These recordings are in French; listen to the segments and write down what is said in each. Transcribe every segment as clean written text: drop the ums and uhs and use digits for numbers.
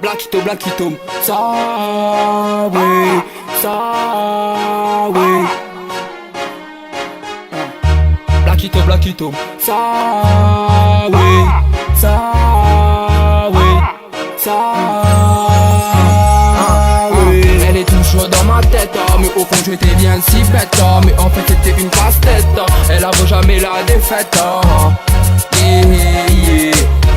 Blackito, ça oui, ça oui. Blackito, ça oui, ça oui, ça oui. Elle est toujours dans ma tête, mais au fond j'étais bien si bête, mais en fait c'était une casse-tête. Elle avoue jamais la défaite. Yeah.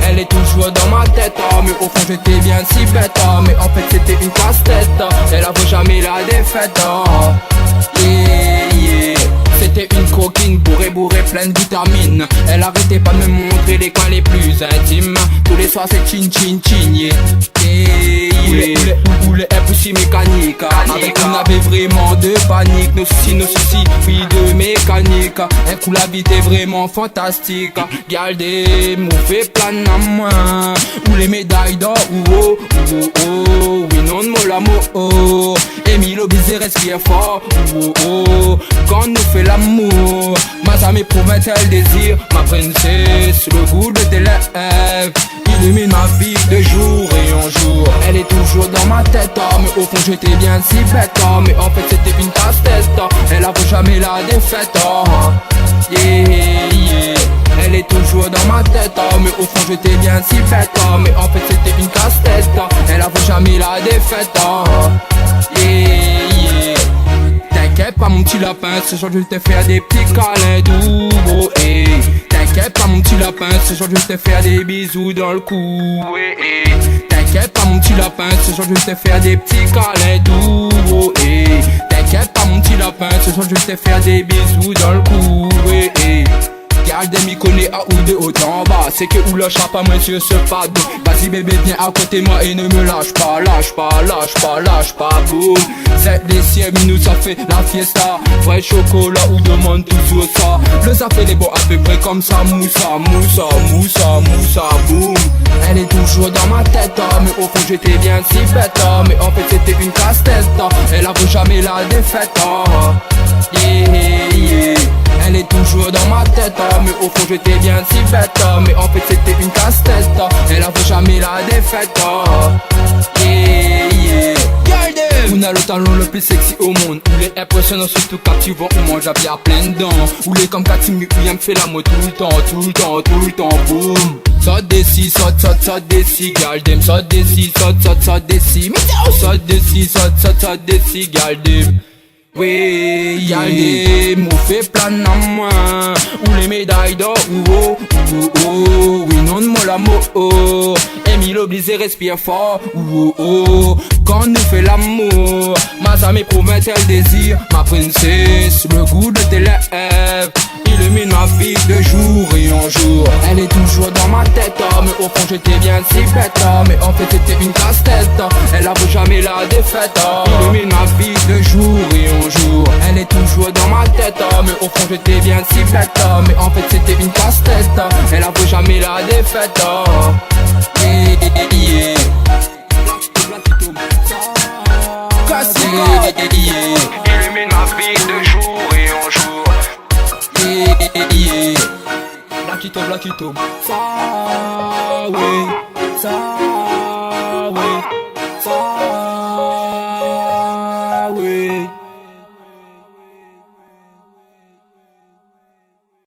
Elle est toujours dans ma tête, mais au fond j'étais bien si bête, mais en fait c'était une casse-tête. Elle avoue jamais la défaite. Yeah. C'était une coquine bourrée pleine de vitamines. Elle arrêtait pas de me montrer les coins les plus intimes. Tous les soirs c'est chin yeah. Où les aussi mécanique. Avec on avait vraiment de panique. Nos soucis, oui de mécanique. Un coup la vie était vraiment fantastique. Gardez, m'ouvez plein à moi. Où les médailles d'or, oh. Oui non de l'amour, Emile baiser respire fort, oh. Quand nous fait l'amour, ma dame promet-elle désir. Ma princesse, le goût de tes lèvres illumine ma vie de jour et en jour. Elle est toujours dans ma tête, mais au fond j'étais bien si bête, mais en fait c'était une casse-tête. Elle avoue jamais la défaite. Yeah. Elle est toujours dans ma tête, mais au fond j'étais bien si bête, mais en fait c'était une casse-tête. Elle avoue jamais la défaite. Yeah. T'inquiète pas mon petit lapin, ce soir je vais te faire des petits câlins doux, oh, hey. T'inquiète pas mon petit lapin, ce soir je vais te faire des bisous dans le cou, hey. T'inquiète pas mon petit lapin, ce soir je vais te faire des petits câlins doux, oh, hey. T'inquiète pas mon petit lapin, ce soir je vais te faire des bisous dans le cou, hey. Garde m'y connaît à ou de haut en bas. C'est que où le chat pas moins sur ce pas. Vas-y bébé viens à côté moi et ne me lâche pas. Lâche pas boum. 7 des 6 minutes ça fait la fiesta. Vrai chocolat ou demande toujours ça. Le ça fait les bons à peu près comme ça. Moussa boum. Elle est toujours dans ma tête, mais au fond j'étais bien si bête, mais en fait c'était une casse-tête. Elle avoue jamais la défaite. Yeah. Elle est toujours dans ma tête, mais au fond j'étais bien si bête, mais en fait c'était une casse-tête. Elle avoue jamais la défaite. Yeah. On a le talon le plus sexy au monde. Où les impressionnant surtout quand tu vas on mange à bien plein dedans. Où les comme Cathy William fait l'amour tout le temps, boum. Saute des si, saute des si, gardem. Saute des si, saute des si. Saute des si, saute des si, gardem. Oui, y'a des mots fait plein à moi. Où les médailles d'or, oh. Oui, non de moi l'amour, Emile obligé respire fort, oh. Quand nous fait l'amour, ma dame promet-elle désir. Ma princesse, le goût de tes lèvres illumine ma vie de jour et en jour. Elle est toujours dans ma tête, mais au fond j'étais bien si bête, mais en fait c'était une casse-tête. Elle avoue jamais la défaite. Illumine ma vie de jour et en jour. Elle est toujours dans ma tête, mais au fond j'étais bien si bête, mais en fait c'était une casse-tête. Elle avoue jamais la défaite. Yeah. Illumine ma vie de jour et en jour. Yeah. Blackito, ça oui, ça